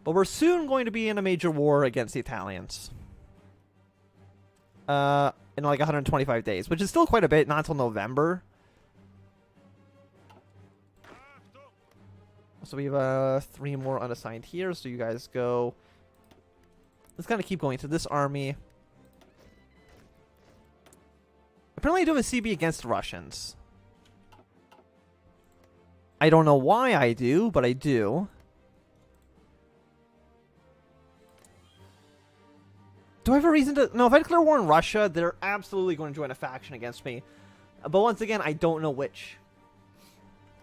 But we're soon going to be in a major war against the Italians. In like 125 days, which is still quite a bit, not until November. So we have 3 more unassigned here, so you guys go. Let's kind of keep going to this army. Apparently I do have a CB against the Russians. I don't know why I do, but I do. Do I have a reason to... No, if I declare war on Russia, they're absolutely going to join a faction against me. But once again, I don't know which.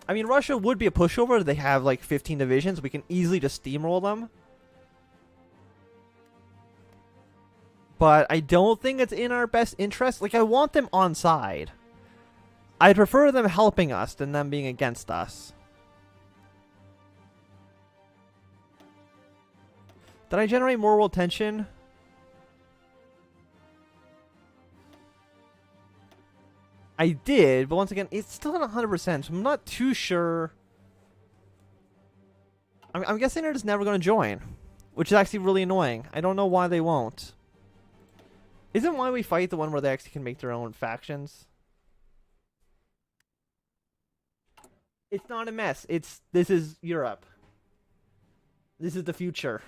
I mean, Russia would be a pushover. They have like 15 divisions. We can easily just steamroll them. But I don't think it's in our best interest. Like, I want them on side. I'd prefer them helping us than them being against us. Did I generate more world tension? I did, but once again, it's still not 100%, so I'm not too sure. I'm guessing they're just never going to join, which is actually really annoying. I don't know why they won't. Isn't Why We Fight the one where they actually can make their own factions? It's not a mess. This is Europe. This is the future.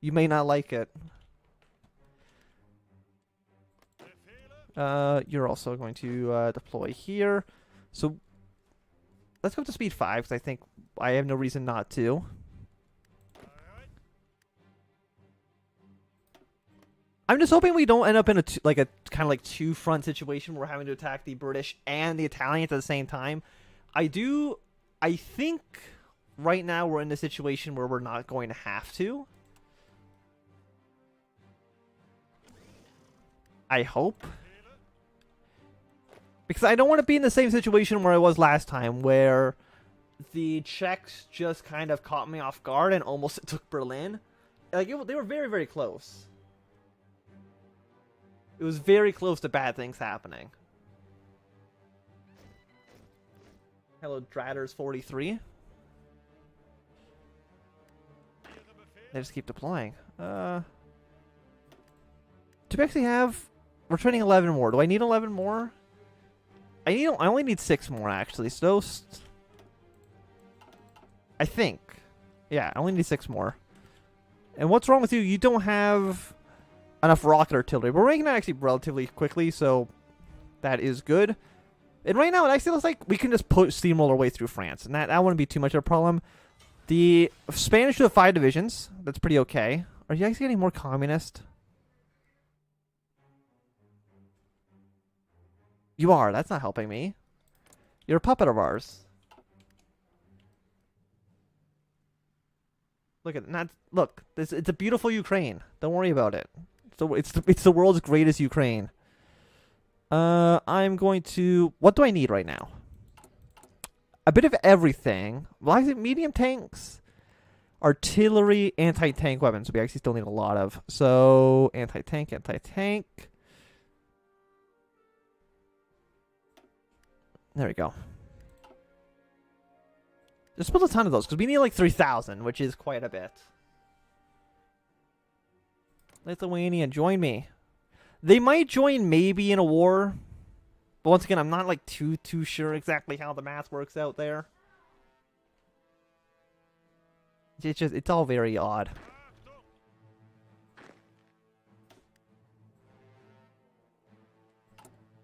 You may not like it. You're also going to deploy here. So let's go to speed 5 because I think I have no reason not to. I'm just hoping we don't end up in a kind of like two-front situation where we're having to attack the British and the Italians at the same time. I think right now we're in a situation where we're not going to have to. I hope. Because I don't want to be in the same situation where I was last time, where the Czechs just kind of caught me off guard and almost took Berlin. Like they were very, very close. It was very close to bad things happening. Hello, Dratters43. They just keep deploying. Do we actually have... We're training 11 more. Do I need 11 more? I only need 6 more, actually. So I think. Yeah, I only need 6 more. And what's wrong with you? You don't have enough rocket artillery. We're making that actually relatively quickly, so that is good. And right now, it actually looks like we can just steamroll our way through France. And that wouldn't be too much of a problem. The Spanish do have 5 divisions. That's pretty okay. Are you actually getting more communist? You are. That's not helping me. You're a puppet of ours. Look at that. Look, it's a beautiful Ukraine. Don't worry about it. So it's the world's greatest Ukraine. I'm going to... What do I need right now? A bit of everything. Well, I think medium tanks, artillery, anti-tank weapons. We actually still need a lot of. So anti-tank, anti-tank. There we go. Just build a ton of those, because we need like 3,000, which is quite a bit. Lithuania, join me. They might join maybe in a war. But once again, I'm not like too sure exactly how the math works out there. It's all very odd.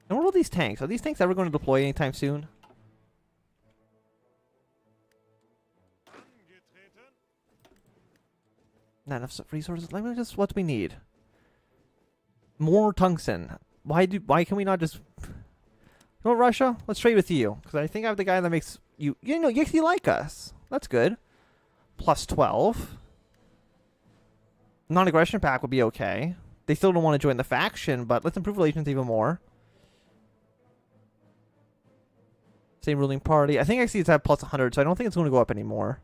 And what are all these tanks? Are these tanks ever going to deploy anytime soon? Not enough resources. Let me just... What do we need? More tungsten. Why can we not just... You know what, Russia? Let's trade with you. Because I think I have the guy that makes you... You know, you actually like us. That's good. Plus 12. Non-aggression pact would be okay. They still don't want to join the faction, but let's improve relations even more. Same ruling party. I think actually it's at plus 100, so I don't think it's going to go up anymore.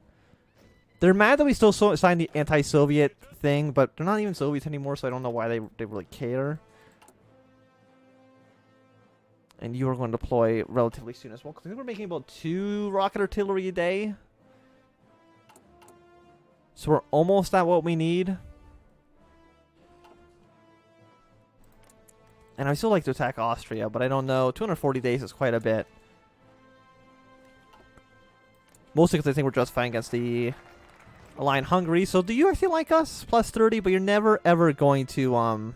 They're mad that we still signed the anti-Soviet thing, but they're not even Soviets anymore, so I don't know why they really care. And you are going to deploy relatively soon as well, because I think we're making about 2 rocket artillery a day. So we're almost at what we need. And I still like to attack Austria, but I don't know. 240 days is quite a bit. Mostly because I think we're just fighting against the aligned Hungary. So do you actually like us? Plus 30, but you're never ever going to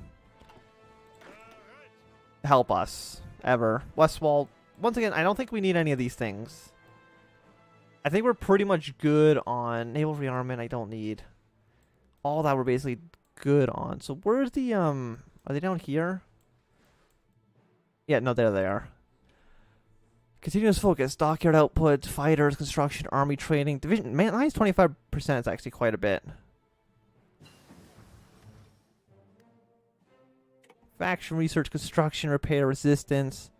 help us. Ever. Westwall, once again, I don't think we need any of these things. I think we're pretty much good on naval rearmament. I don't need all that. We're basically good on. So where's the are they down here? Yeah, no, there they are. Continuous focus, dockyard output, fighters, construction, army training, division. Man, minus 25% is actually quite a bit. Faction research, construction, repair, resistance.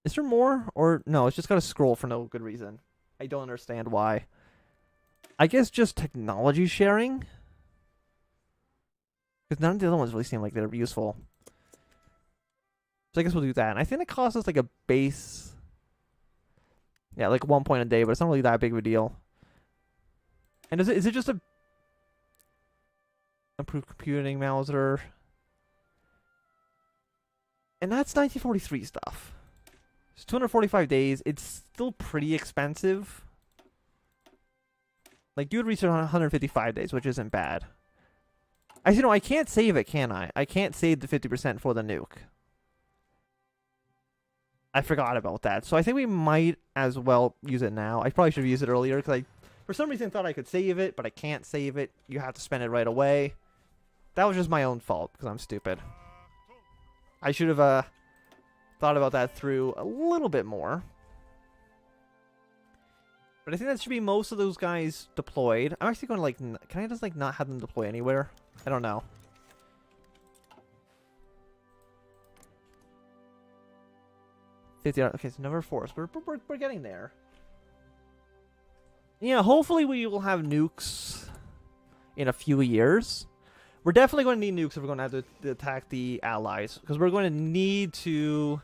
Is there more? Or no, it's just got a scroll for no good reason. I don't understand why. I guess just technology sharing? Because none of the other ones really seem like they're useful. So I guess we'll do that. And I think it costs us like a base. Yeah, like 1 point a day, but it's not really that big of a deal. And is it just a improved computing Mauser? And that's 1943 stuff. It's 245 days. It's still pretty expensive. Like, you would research on 155 days, which isn't bad. Actually, no, I can't save it, can I? I can't save the 50% for the nuke. I forgot about that. So I think we might as well use it now. I probably should have used it earlier, because I, for some reason, thought I could save it, but I can't save it. You have to spend it right away. That was just my own fault, because I'm stupid. I should have thought about that through a little bit more. But I think that should be most of those guys deployed. I'm actually going to, like, can I just, like, not have them deploy anywhere? I don't know. Okay, so number 4. So we're getting there. Yeah, hopefully we will have nukes in a few years. We're definitely going to need nukes if we're going to have to attack the Allies. Because we're going to need to...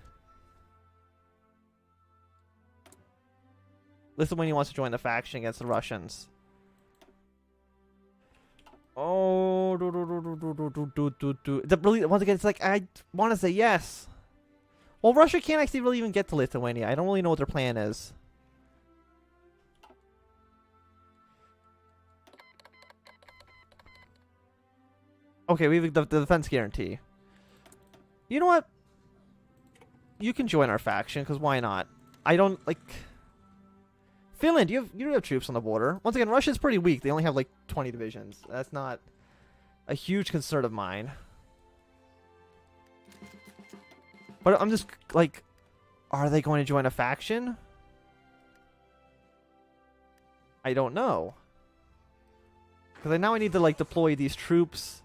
Lithuania wants to join the faction against the Russians. Oh, really, once again, it's like, I want to say yes. Well, Russia can't actually really even get to Lithuania. I don't really know what their plan is. Okay, we have the defense guarantee. You know what? You can join our faction, because why not? I don't, like... Finland, you have troops on the border. Once again, Russia's pretty weak. They only have like 20 divisions. That's not a huge concern of mine. But I'm just like, are they going to join a faction? I don't know. Because now I need to like deploy these troops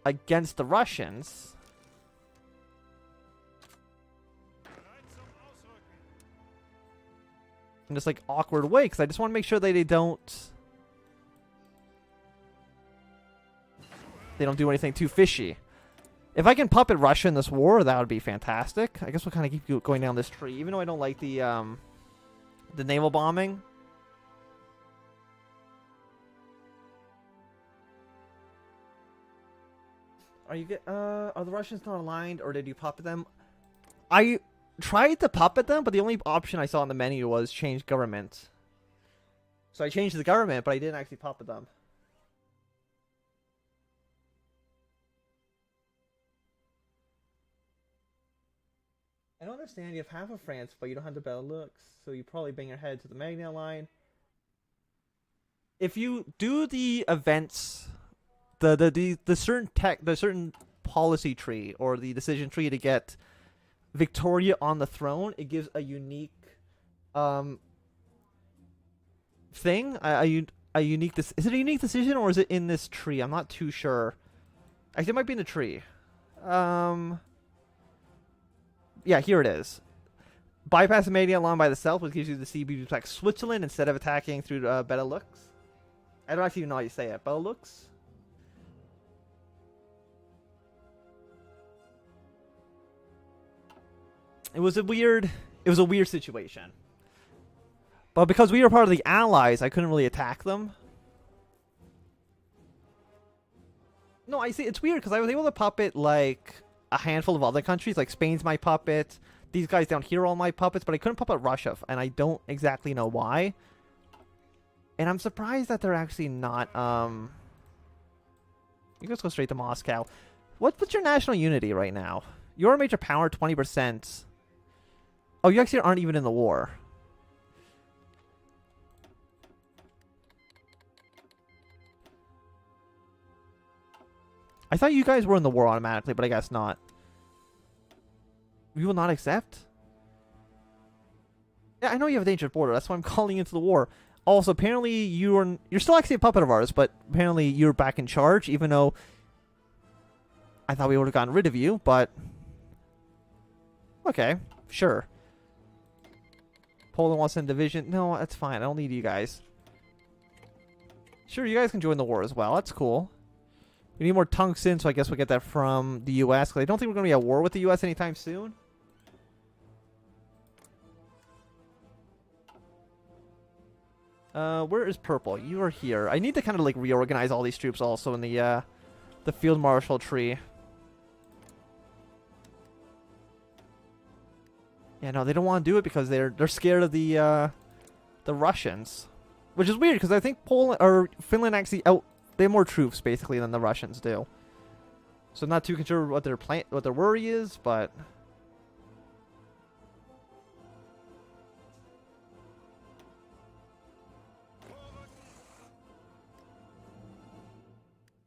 against the Russians. In this like awkward way, because I just want to make sure that they don't do anything too fishy. If I can puppet Russia in this war, that would be fantastic. I guess we'll kind of keep going down this tree, even though I don't like the naval bombing. Are the Russians not aligned, or did you puppet them? I tried to puppet them, but the only option I saw in the menu was change government. So I changed the government, but I didn't actually puppet them. I don't understand. You have half of France, but you don't have the Benelux, so you probably bang your head to the Magna line. If you do the events, the certain policy tree or the decision tree to get Victoria on the throne, it gives a unique thing. A unique is it a unique decision, or is it in this tree? I'm not too sure. I think it might be in the tree. Yeah, here it is. Bypass the Magna line by the south, which gives you the CB to attack Switzerland instead of attacking through Benelux. I don't actually know how you say it. Benelux. It was a weird situation. But because we were part of the Allies, I couldn't really attack them. No, I see. It's weird because I was able to puppet like a handful of other countries. Like Spain's my puppet. These guys down here are all my puppets, but I couldn't puppet Russia, and I don't exactly know why. And I'm surprised that they're actually not. You guys go straight to Moscow. What's your national unity right now? You're a major power, 20%. Oh, you actually aren't even in the war. I thought you guys were in the war automatically, but I guess not. We will not accept? Yeah, I know you have a dangerous border. That's why I'm calling into the war. Also, apparently you're still actually a puppet of ours, but apparently you're back in charge, even though I thought we would have gotten rid of you, but okay, sure. Poland wants in division. No, that's fine. I don't need you guys. Sure, you guys can join the war as well. That's cool. We need more tungsten, so I guess we'll get that from the U.S. Because I don't think we're going to be at war with the U.S. anytime soon. Where is purple? You are here. I need to kind of like reorganize all these troops also in the field marshal tree. Yeah, no, they don't want to do it because they're scared of the Russians, which is weird because I think Poland or Finland actually they have more troops basically than the Russians do. So I'm not too concerned what their worry is, but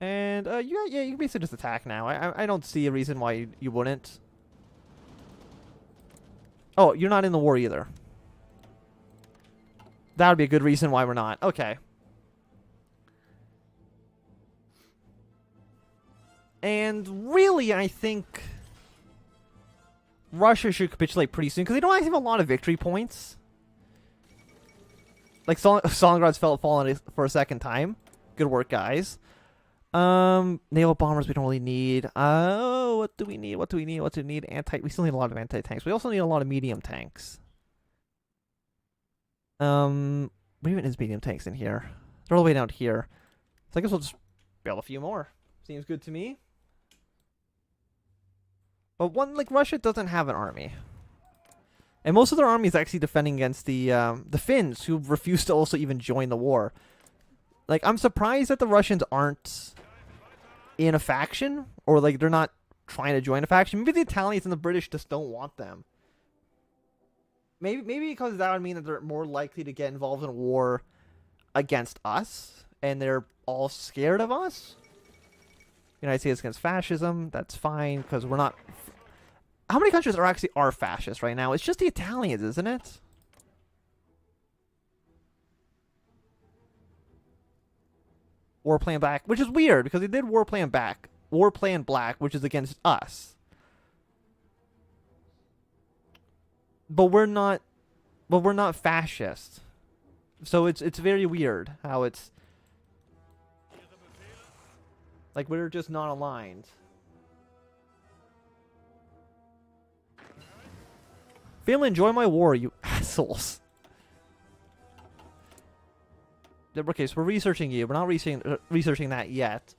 and you can basically just attack now. I don't see a reason why you wouldn't. Oh, you're not in the war either. That would be a good reason why we're not. Okay. And really, I think Russia should capitulate pretty soon because they don't actually have a lot of victory points. Like Stalingrad's fallen for a second time. Good work, guys. Naval bombers we don't really need. Oh, what do we need? What do we need? What do we need? We still need a lot of anti-tanks. We also need a lot of medium tanks. What even is medium tanks in here? They're all the way down here. So I guess we'll just build a few more. Seems good to me. But Russia doesn't have an army. And most of their army is actually defending against the Finns, who refuse to also even join the war. Like, I'm surprised that the Russians aren't in a faction, or like they're not trying to join a faction. Maybe the Italians and the British just don't want them. Maybe because that would mean that they're more likely to get involved in a war against us, and they're all scared of us. United States against fascism. That's fine because we're not. How many countries are fascist right now? It's just the Italians, isn't it? War Plan Black, which is weird because they did War Plan Black, which is against us. But we're not fascist. So it's very weird how it's like we're just not aligned. Finland, join my war, you assholes. Okay, so we're researching you. We're not researching that yet.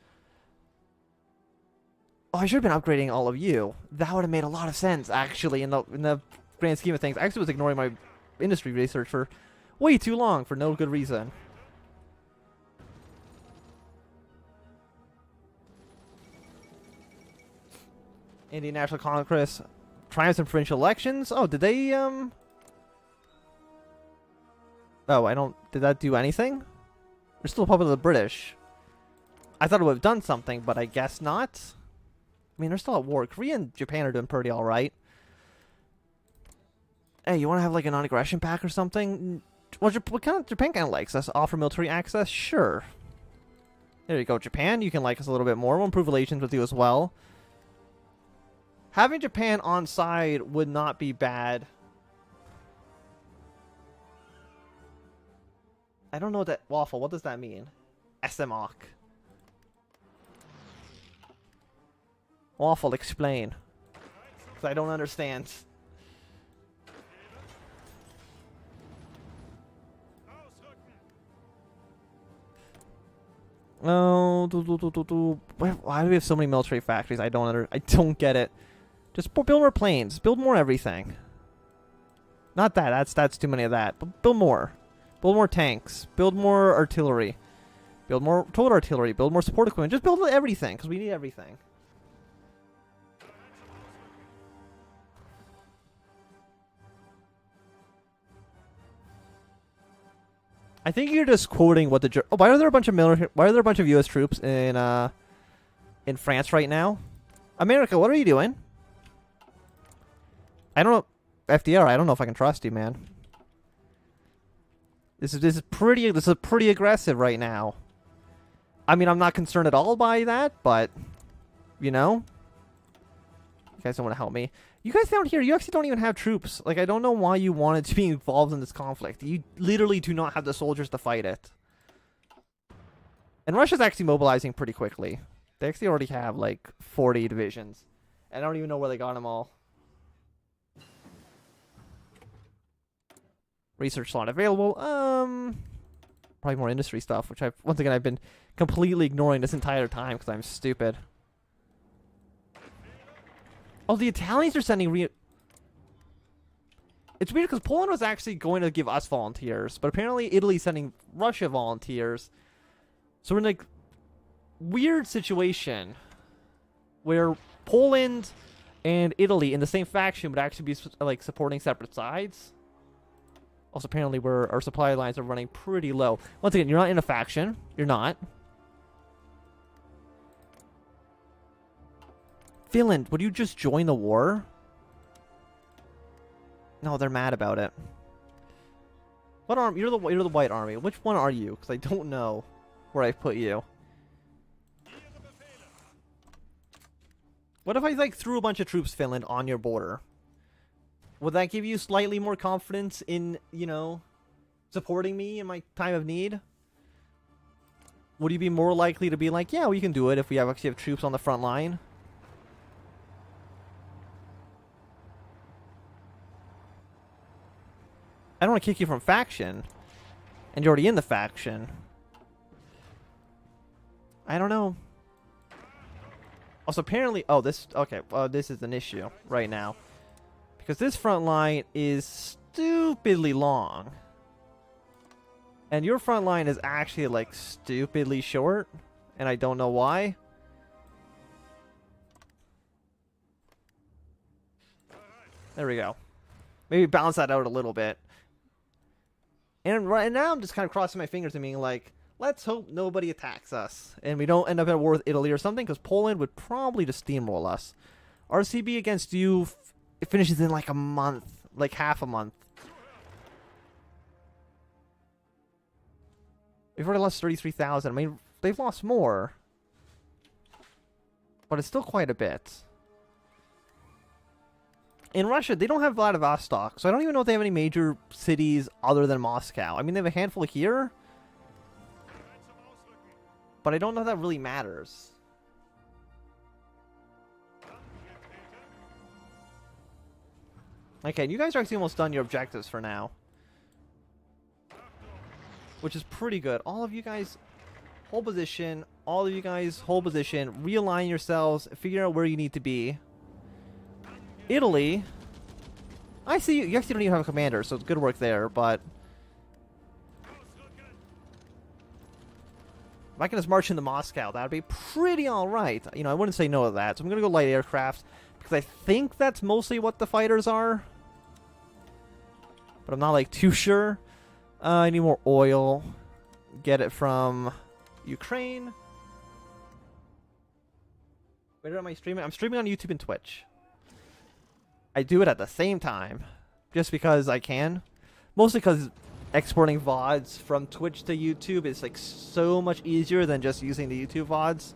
Oh, I should have been upgrading all of you. That would have made a lot of sense, actually, in the grand scheme of things. I actually was ignoring my industry research for way too long for no good reason. Indian National Congress triumphs in provincial elections. Oh, did they Oh, did that do anything? We're still a puppet of the British. I thought it would have done something, but I guess not. I mean, they're still at war. Korea and Japan are doing pretty alright. Hey, you want to have like a non-aggression pact or something? Well, Japan kind of likes us. Offer military access? Sure. There you go, Japan. You can like us a little bit more. We'll improve relations with you as well. Having Japan on side would not be bad. I don't know what that... Waffle, what does that mean? SMOC. Waffle, explain. Because I don't understand. Oh, why do we have so many military factories? I don't get it. Just build more planes. Build more everything. Not that. That's too many of that. But build more. Build more tanks. Build more artillery. Build more total artillery. Build more support equipment. Just build everything, because we need everything. I think you're just quoting what the. Oh, why are there a bunch of Why are there a bunch of U.S. troops in France right now? America, what are you doing? I don't know, FDR. I don't know if I can trust you, man. This is pretty aggressive right now. I mean, I'm not concerned at all by that, but you know, you guys don't want to help me. You guys down here, you actually don't even have troops. Like, I don't know why you wanted to be involved in this conflict. You literally do not have the soldiers to fight it. And Russia's actually mobilizing pretty quickly. They actually already have, like, 40 divisions. And I don't even know where they got them all. Research slot available. Probably more industry stuff, which once again, I've been completely ignoring this entire time because I'm stupid. Oh, the Italians are sending It's weird because Poland was actually going to give us volunteers, but apparently Italy's sending Russia volunteers. So we're in like weird situation where Poland and Italy in the same faction would actually be like supporting separate sides. Also, apparently our supply lines are running pretty low. Once again, you're not in a faction. You're not. Finland, would you just join the war? No, they're mad about it. What army? You're the White Army. Which one are you? Because I don't know where I put you. What if I like threw a bunch of troops, Finland, on your border? Would that give you slightly more confidence in, you know, supporting me in my time of need? Would you be more likely to be like, yeah, we can do it if we actually have troops on the front line? I don't want to kick you from faction. And you're already in the faction. I don't know. Also, apparently... Oh, this... Okay, this is an issue right now. Because this front line is stupidly long. And your front line is actually, like, stupidly short. And I don't know why. There we go. Maybe balance that out a little bit. And right now I'm just kind of crossing my fingers and being like, let's hope nobody attacks us. And we don't end up at war with Italy or something, because Poland would probably just steamroll us. RCB against you, it finishes in like a month. Like half a month. We've already lost 33,000. I mean, they've lost more. But it's still quite a bit. In Russia, they don't have Vladivostok, so I don't even know if they have any major cities other than Moscow. I mean, they have a handful here, but I don't know if that really matters. Okay, you guys are actually almost done your objectives for now, which is pretty good. All of you guys, hold position. All of you guys, hold position. Realign yourselves. Figure out where you need to be. Italy, I see you. You actually don't even have a commander, so it's good work there, but if I can just march into Moscow, that would be pretty alright. You know, I wouldn't say no to that, so I'm going to go light aircraft, because I think that's mostly what the fighters are, but I'm not, like, too sure. I need more oil. Get it from Ukraine. Where am I streaming? I'm streaming on YouTube and Twitch. I do it at the same time, just because I can. Mostly because exporting VODs from Twitch to YouTube is like so much easier than just using the YouTube VODs.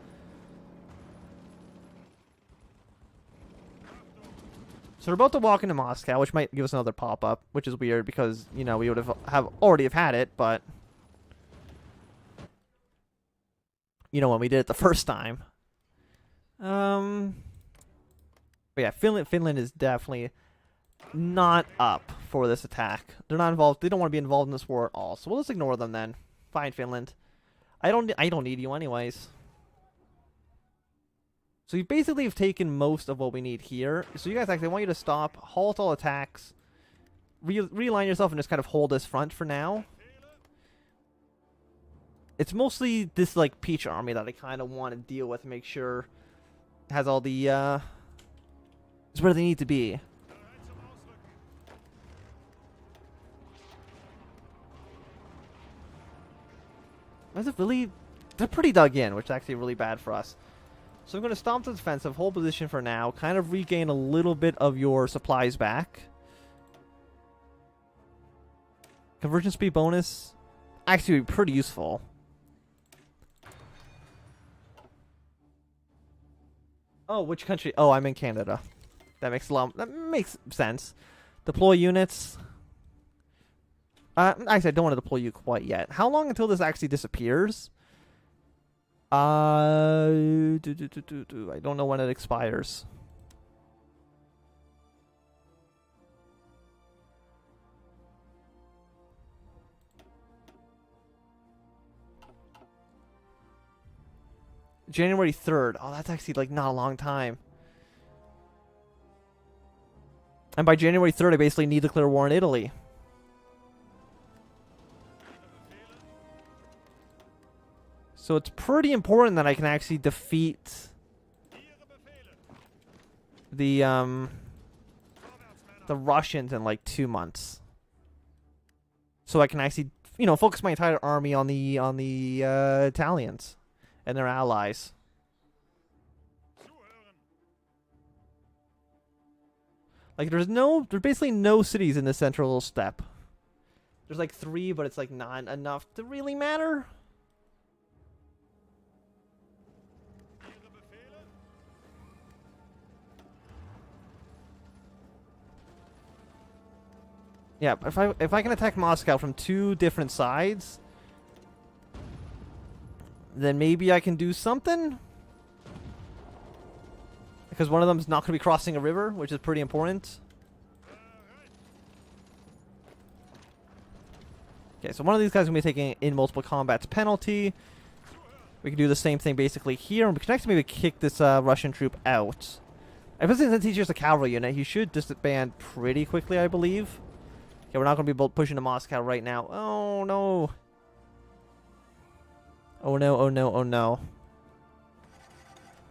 So we're about to walk into Moscow, which might give us another pop-up, which is weird because, you know, we would have already had it, but you know, when we did it the first time. But yeah, Finland is definitely not up for this attack. They're not involved. They don't want to be involved in this war at all. So we'll just ignore them then. Fine, Finland. I don't need you anyways. So you basically have taken most of what we need here. So you guys actually, I want you to stop, halt all attacks, realign yourself, and just kind of hold this front for now. It's mostly this like Peach army that I kind of want to deal with, make sure it has all the it's where they need to be. Is it really? They're pretty dug in, which is actually really bad for us. So I'm going to stomp the defensive, hold position for now, kind of regain a little bit of your supplies back. Conversion speed bonus, actually be pretty useful. Oh, which country? Oh, I'm in Canada. That makes sense. Deploy units. Actually, I don't want to deploy you quite yet. How long until this actually disappears? I don't know when it expires. January 3rd. Oh, that's actually like not a long time. And by January 3rd, I basically need to declare war in Italy. So it's pretty important that I can actually defeat the Russians in like 2 months. So I can actually, you know, focus my entire army on the Italians and their allies. Like there's basically no cities in the central steppe. There's like 3, but it's like not enough to really matter. Yeah, if I can attack Moscow from 2 different sides, then maybe I can do something. Because one of them's not going to be crossing a river, which is pretty important. Okay, so one of these guys is going to be taking in multiple combats penalty. We can do the same thing basically here, and we can actually maybe kick this Russian troop out. Since he's just a cavalry unit, he should disband pretty quickly, I believe. Okay, we're not going to be pushing to Moscow right now. Oh, no. Oh, no, oh, no, oh, no.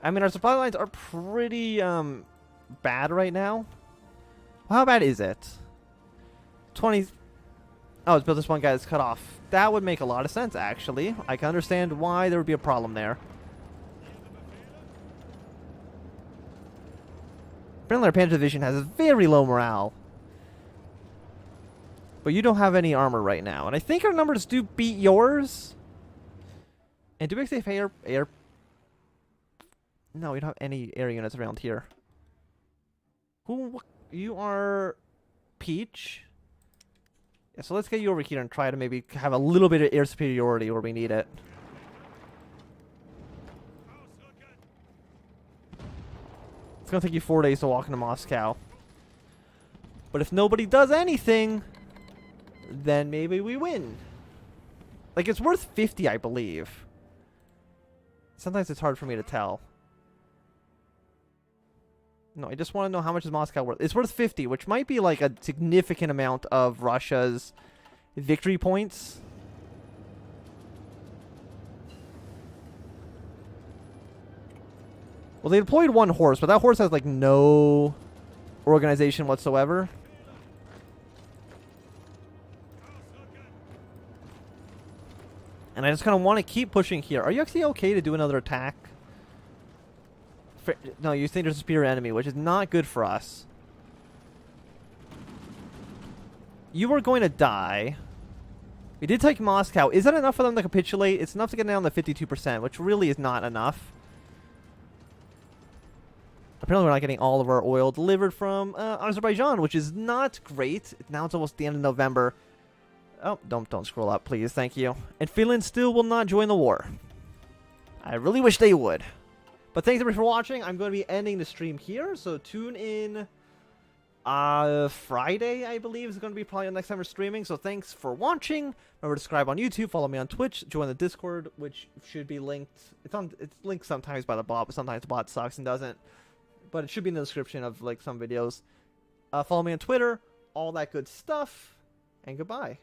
I mean, our supply lines are pretty bad right now. How bad is it? 20... Oh, it's built this one guy that's cut off. That would make a lot of sense, actually. I can understand why there would be a problem there. Apparently our Panther Division has very low morale. But you don't have any armor right now. And I think our numbers do beat yours. And do we actually have air? No, we don't have any air units around here. You are Peach. Yeah, so let's get you over here and try to maybe have a little bit of air superiority where we need it. It's going to take you 4 days to walk into Moscow. But if nobody does anything, then maybe we win. Like, it's worth 50, I believe. Sometimes it's hard for me to tell. No, I just want to know how much is Moscow worth. It's worth 50, which might be like a significant amount of Russia's victory points. Well, they deployed 1 horse, but that horse has like no organization whatsoever. And I just kind of want to keep pushing here. Are you actually okay to do another attack? No, you think there's a spear enemy, which is not good for us. You are going to die. We did take Moscow. Is that enough for them to capitulate? It's enough to get down to 52%, which really is not enough. Apparently we're not getting all of our oil delivered from Azerbaijan, which is not great. Now it's almost the end of November. Oh, don't scroll up, please. Thank you. And Finland still will not join the war. I really wish they would. But thanks everybody for watching. I'm going to be ending the stream here, so tune in Friday, I believe, is going to be probably the next time we're streaming. So thanks for watching. Remember to subscribe on YouTube, follow me on Twitch, join the Discord, which should be linked. It's linked sometimes by the bot, but sometimes the bot sucks and doesn't. But it should be in the description of like some videos. Follow me on Twitter, all that good stuff, and goodbye.